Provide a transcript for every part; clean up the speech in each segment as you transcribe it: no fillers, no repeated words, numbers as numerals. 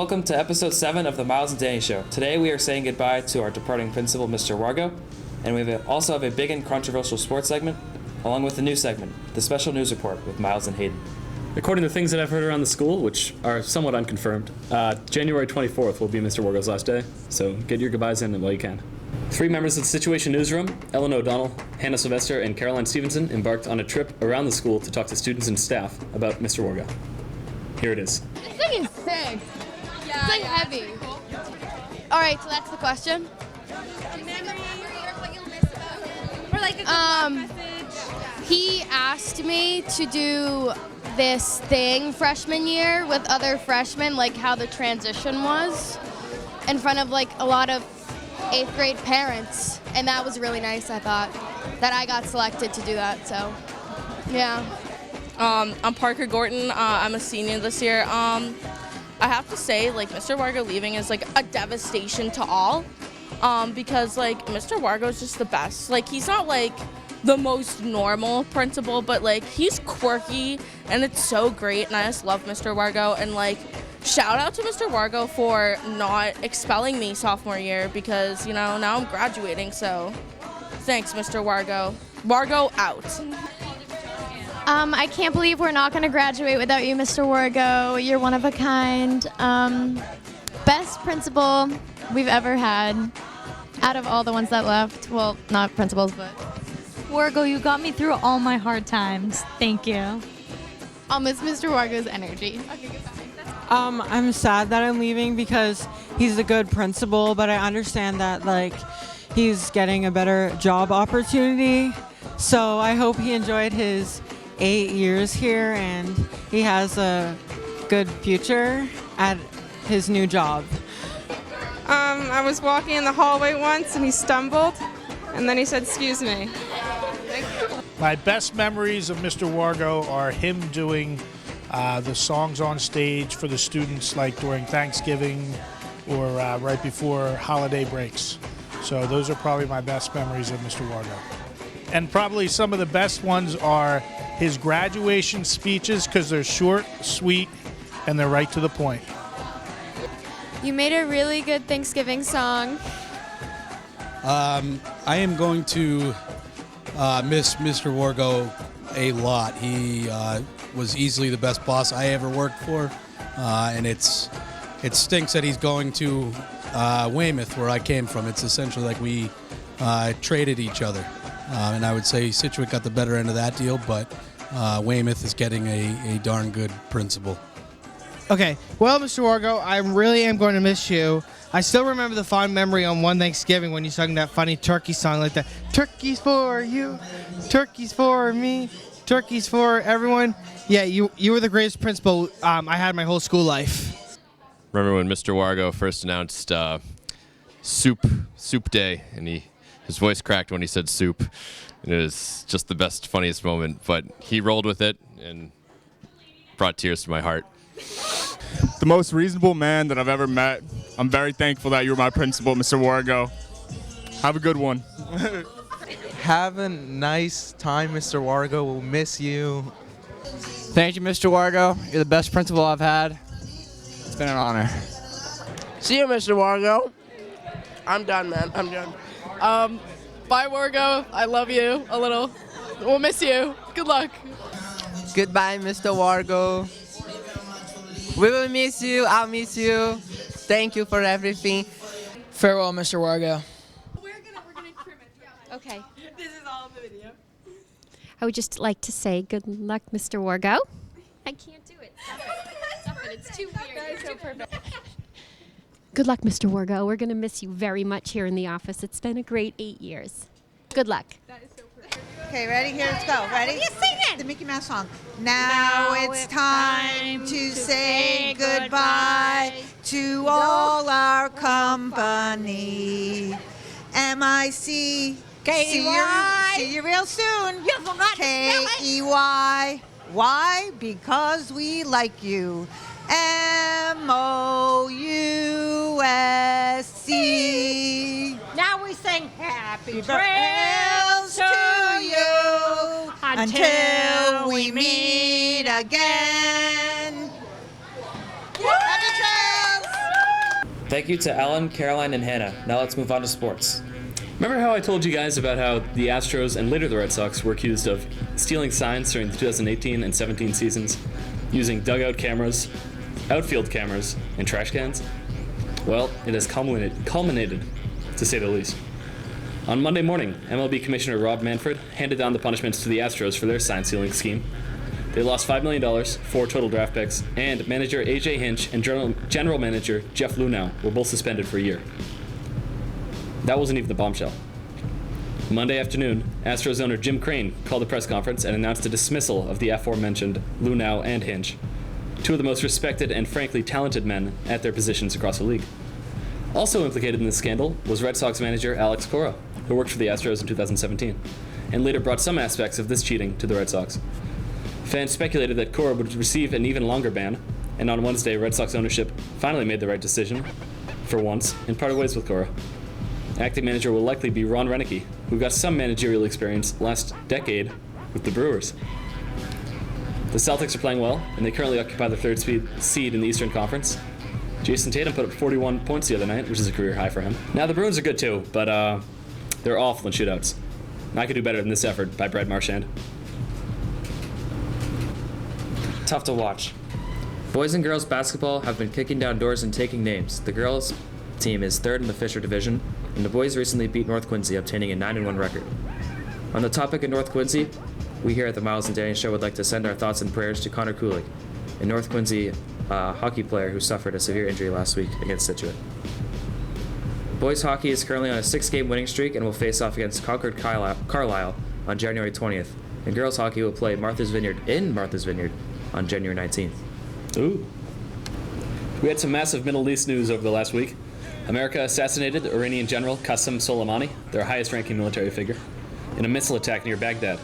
welcome to episode 7 of the Miles and Danny Show. Today we are saying goodbye to our departing principal, Mr. Wargo, and we also have a big and controversial sports segment, along with a new segment, the special news report with Miles and Hayden. According to things that I've heard around the school, which are somewhat unconfirmed, January 24th will be Mr. Wargo's last day, so get your goodbyes in while you can. 3 members of the Situation Newsroom, Ellen O'Donnell, Hannah Sylvester, and Caroline Stevenson, embarked on a trip around the school to talk to students and staff about Mr. Wargo. Here it is. This thing is sick. It's like heavy. All right, so that's the question. Or like a good message. He asked me to do this thing freshman year with other freshmen, like how the transition was, in front of like a lot of 8th grade parents, and that was really nice. I thought that I got selected to do that, so yeah. I'm Parker Gorton. I'm a senior this year. I have to say, like, Mr. Vargo leaving is like a devastation to all, because like Mr. Vargo is just the best. Like, he's not like the most normal principal, but like he's quirky and it's so great, and I just love Mr. Vargo. And like, shout out to Mr. Vargo for not expelling me sophomore year, because you know, now I'm graduating, so thanks, Mr. Vargo. Vargo out. I can't believe we're not going to graduate without you, Mr. Wargo. You're one of a kind. Best principal we've ever had out of all the ones that left. Well, not principals, but... Wargo, you got me through all my hard times. Thank you. I'll miss Mr. Wargo's energy. I'm sad that I'm leaving because he's a good principal, but I understand that like he's getting a better job opportunity. So I hope he enjoyed his 8 years here and he has a good future at his new job. I was walking in the hallway once and he stumbled and then he said, "Excuse me." My best memories of Mr. Wargo are him doing the songs on stage for the students, like during Thanksgiving or right before holiday breaks. So those are probably my best memories of Mr. Wargo. And probably some of the best ones are his graduation speeches, because they're short, sweet, and they're right to the point. You made a really good Thanksgiving song. I am going to miss Mr. Wargo a lot. He was easily the best boss I ever worked for, and it stinks that he's going to Weymouth, where I came from. It's essentially like we traded each other, and I would say Situate got the better end of that deal, but Weymouth is getting a darn good principal. Okay, well, Mr. Wargo, I really am going to miss you. I still remember the fond memory on one Thanksgiving when you sung that funny turkey song like that. Turkeys for you, turkeys for me, turkeys for everyone. Yeah, you were the greatest principal I had my whole school life. Remember when Mr. Wargo first announced soup day, and his voice cracked when he said soup. And it was just the best, funniest moment, but he rolled with it and brought tears to my heart. The most reasonable man that I've ever met. I'm very thankful that you were my principal, Mr. Wargo. Have a good one. Have a nice time, Mr. Wargo. We'll miss you. Thank you, Mr. Wargo. You're the best principal I've had. It's been an honor. See you, Mr. Wargo. I'm done, man. I'm done. Bye, Wargo. I love you a little. We'll miss you. Good luck. Goodbye, Mr. Wargo. We will miss you. I'll miss you. Thank you for everything. Farewell, Mr. Wargo. We're gonna trim it. Okay. This is all in the video. I would just like to say good luck, Mr. Wargo. I can't do it. Stop it. It's too weird. That is so perfect. Good luck, Mr. Wargo. We're going to miss you very much here in the office. It's been a great 8 years. Good luck. That is so perfect. Okay, ready? Here, let's go. Ready? Yes, sing it. The Mickey Mouse song. Now it's time to say goodbye to all our company. M-I-C. K-E-Y. See you real soon. You forgot to spell it. K-E-Y. Why? Because we like you. M-O-U-S-C. Now we sing happy Trails to you until we meet again. Happy trails! Thank you to Ellen, Caroline, and Hannah. Now let's move on to sports. Remember how I told you guys about how the Astros and later the Red Sox were accused of stealing signs during the 2018 and 17 seasons, using dugout cameras, outfield cameras, and trash cans? Well, it has culminated, to say the least. On Monday morning, MLB Commissioner Rob Manfred handed down the punishments to the Astros for their sign stealing scheme. They lost $5 million, 4 total draft picks, and manager A.J. Hinch and general manager Jeff Luhnow were both suspended for a year. That wasn't even the bombshell. Monday afternoon, Astros owner Jim Crane called a press conference and announced a dismissal of the aforementioned Luhnow and Hinch, two of the most respected and frankly talented men at their positions across the league. Also implicated in this scandal was Red Sox manager Alex Cora, who worked for the Astros in 2017, and later brought some aspects of this cheating to the Red Sox. Fans speculated that Cora would receive an even longer ban, and on Wednesday, Red Sox ownership finally made the right decision, for once, and parted ways with Cora. Acting manager will likely be Ron Renicky, who got some managerial experience last decade with the Brewers. The Celtics are playing well, and they currently occupy the third seed in the Eastern Conference. Jason Tatum put up 41 points the other night, which is a career high for him. Now, the Bruins are good too, but they're awful in shootouts. I could do better than this effort by Brad Marchand. Tough to watch. Boys and girls basketball have been kicking down doors and taking names. The girls team is third in the Fisher Division, and the boys recently beat North Quincy, obtaining a 9-1 record. On the topic of North Quincy, we here at the Miles and Danny Show would like to send our thoughts and prayers to Connor Cooley, a North Quincy hockey player who suffered a severe injury last week against Scituate. Boys hockey is currently on a 6-game winning streak and will face off against Concord Carlisle on January 20th, and girls hockey will play Martha's Vineyard in Martha's Vineyard on January 19th. Ooh. We had some massive Middle East news over the last week. America assassinated Iranian General Qasem Soleimani, their highest-ranking military figure, in a missile attack near Baghdad.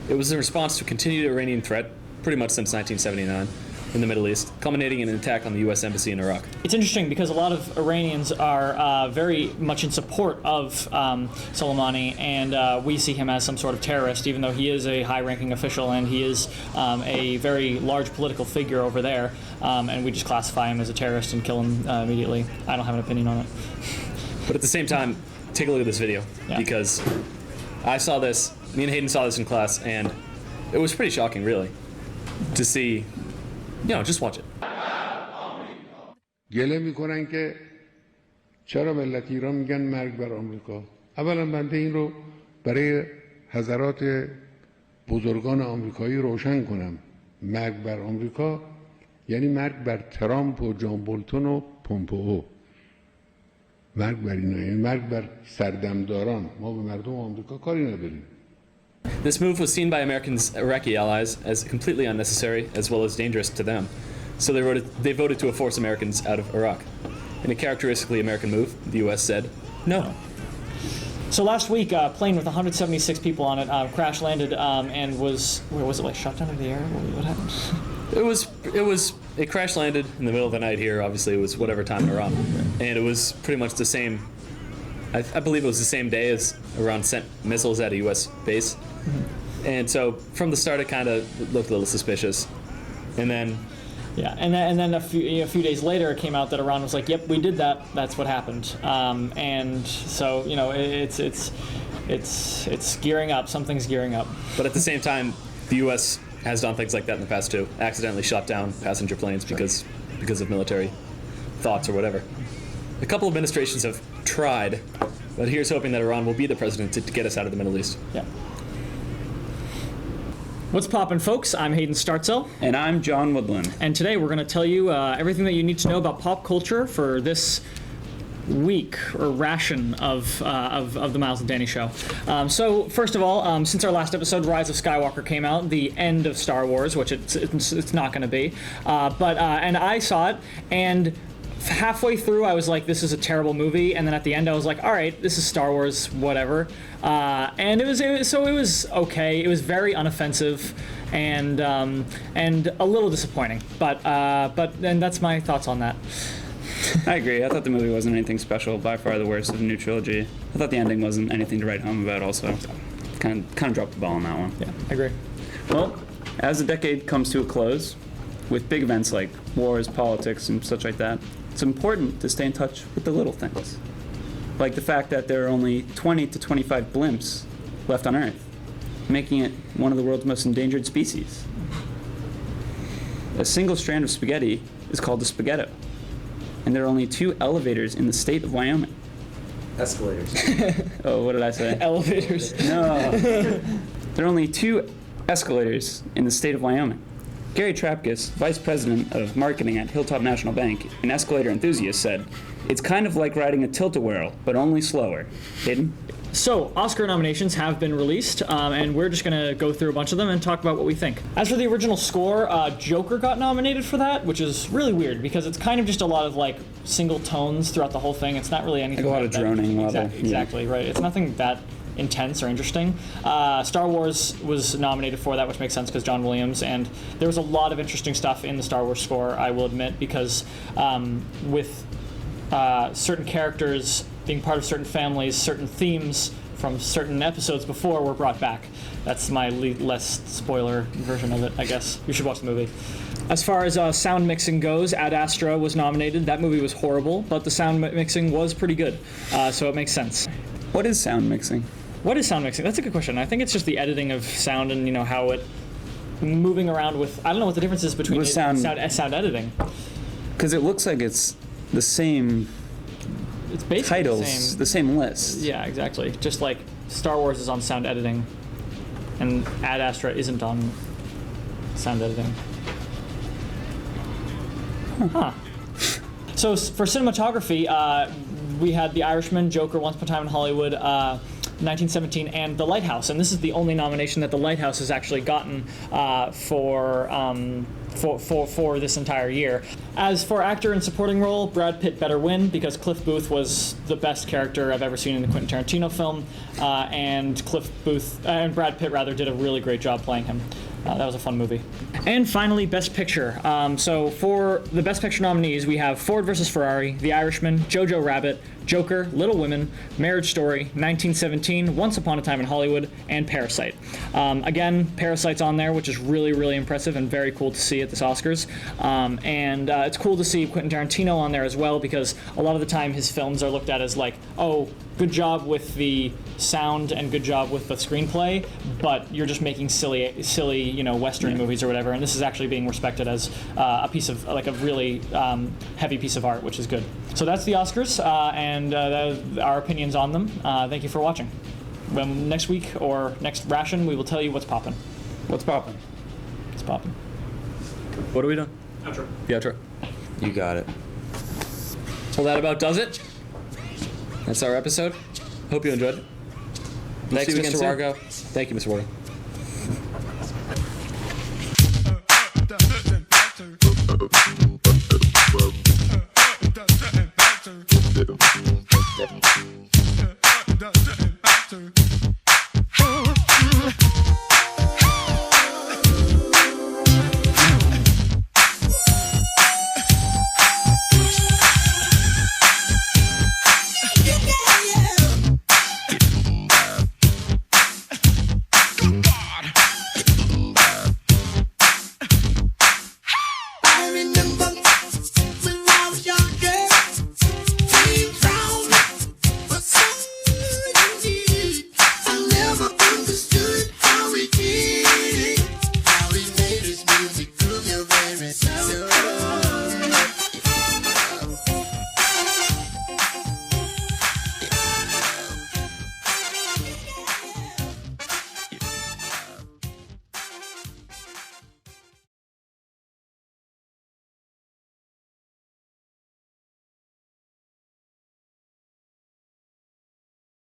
It was in response to a continued Iranian threat, pretty much since 1979, in the Middle East, culminating in an attack on the U.S. Embassy in Iraq. It's interesting because a lot of Iranians are very much in support of Soleimani, and we see him as some sort of terrorist, even though he is a high-ranking official and he is a very large political figure over there, and we just classify him as a terrorist and kill him immediately. I don't have an opinion on it. But at the same time, take a look at this video, because I saw this, me and Hayden saw this in class, and it was pretty shocking, really, to see. Just watch it. گله میکنن که چرا ملت ایران میگن مرگ بر آمریکا. اولا بنده این رو برای حضرات بزرگان آمریکایی روشن کنم. مرگ بر آمریکا یعنی مرگ بر ترامپ و جان بولتون و پومپئو. مرگ بر اینا یعنی مرگ بر سردمداران. ما به مردم آمریکا کاری نداریم. This move was seen by Americans' Iraqi allies as completely unnecessary as well as dangerous to them, so they voted to force Americans out of Iraq. In a characteristically American move, the U.S. said no. So last week, a plane with 176 people on it crash landed and was, where was it, like shot down in the air? What happened? It crash landed in the middle of the night here. Obviously, it was whatever time in Iran, and it was pretty much the same. I believe it was the same day as Iran sent missiles at a U.S. base. Mm-hmm. And so from the start, it kind of looked a little suspicious. And then... Yeah, and then a few days later, it came out that Iran was like, yep, we did that. That's what happened. And so, it's gearing up. Something's gearing up. But at the same time, the U.S. has done things like that in the past, too. Accidentally shot down passenger planes because of military thoughts or whatever. A couple administrations have tried, but here's hoping that Iran will be the president to get us out of the Middle East. Yeah. What's poppin', folks? I'm Hayden Startzel. And I'm John Woodland. And today we're going to tell you everything that you need to know about pop culture for this week or ration of the Miles and Danny Show. So first of all, since our last episode, Rise of Skywalker came out, the end of Star Wars, which it's not going to be, and I saw it, and halfway through I was like, this is a terrible movie, and then at the end I was like, all right, this is Star Wars, whatever. And it was okay. It was very unoffensive and a little disappointing, but that's my thoughts on that. I agree. I thought the movie wasn't anything special. By far the worst of the new trilogy. I thought the ending wasn't anything to write home about also. Kind of dropped the ball on that one. Yeah, I agree. Well, as the decade comes to a close, with big events like wars, politics, and such like that, It's important to stay in touch with the little things, like the fact that there are only 20 to 25 blimps left on Earth, making it one of the world's most endangered species. A single strand of spaghetti is called a spaghetto, and there are only 2 elevators in the state of Wyoming. Escalators. Oh, what did I say? Elevators. No. There are only 2 escalators in the state of Wyoming. Gary Trapkis, vice president of marketing at Hilltop National Bank, an escalator enthusiast, said, "It's kind of like riding a tilt-a-whirl, but only slower." Hayden? So, Oscar nominations have been released, and we're just going to go through a bunch of them and talk about what we think. As for the original score, Joker got nominated for that, which is really weird because it's kind of just a lot of like single tones throughout the whole thing. It's not really anything. Like a lot of droning, exactly right. It's nothing that intense or interesting. Star Wars was nominated for that, which makes sense because John Williams, and there was a lot of interesting stuff in the Star Wars score, I will admit, because with certain characters being part of certain families, certain themes from certain episodes before were brought back. That's my less spoiler version of it, I guess. You should watch the movie. As far as sound mixing goes, Ad Astra was nominated. That movie was horrible, but the sound mixing was pretty good, so it makes sense. What is sound mixing? What is sound mixing? That's a good question. I think it's just the editing of sound and how it moving around with. I don't know what the difference is between sound editing. Because it looks like it's the same. It's basically titles, the same list. Yeah, exactly. Just like Star Wars is on sound editing, and Ad Astra isn't on sound editing. Huh. So for cinematography, we had The Irishman, Joker, Once Upon a Time in Hollywood, 1917, and The Lighthouse. And this is the only nomination that The Lighthouse has actually gotten for this entire year. As for actor in supporting role, Brad Pitt better win because Cliff Booth was the best character I've ever seen in a Quentin Tarantino film, and Brad Pitt did a really great job playing him. That was a fun movie. And finally, Best Picture. So for the Best Picture nominees, we have Ford vs. Ferrari, The Irishman, Jojo Rabbit, Joker, Little Women, Marriage Story, 1917, Once Upon a Time in Hollywood, and Parasite. Again, Parasite's on there, which is really, really impressive and very cool to see at this Oscars. And it's cool to see Quentin Tarantino on there as well because a lot of the time his films are looked at as like, oh, good job with the sound and good job with the screenplay, but you're just making silly, Western movies or whatever. And this is actually being respected as a piece of a really heavy piece of art, which is good. So that's the Oscars, and our opinions on them. Thank you for watching. Next week or next ration, we will tell you what's popping. What's popping? It's popping. What are we doing? Outro. The outro. You got it. Well, that about does it. That's our episode. Hope you enjoyed it. Thanks, Mr. Vargo. Thank you, Mr. Wargo. How we made this music, prove your very self.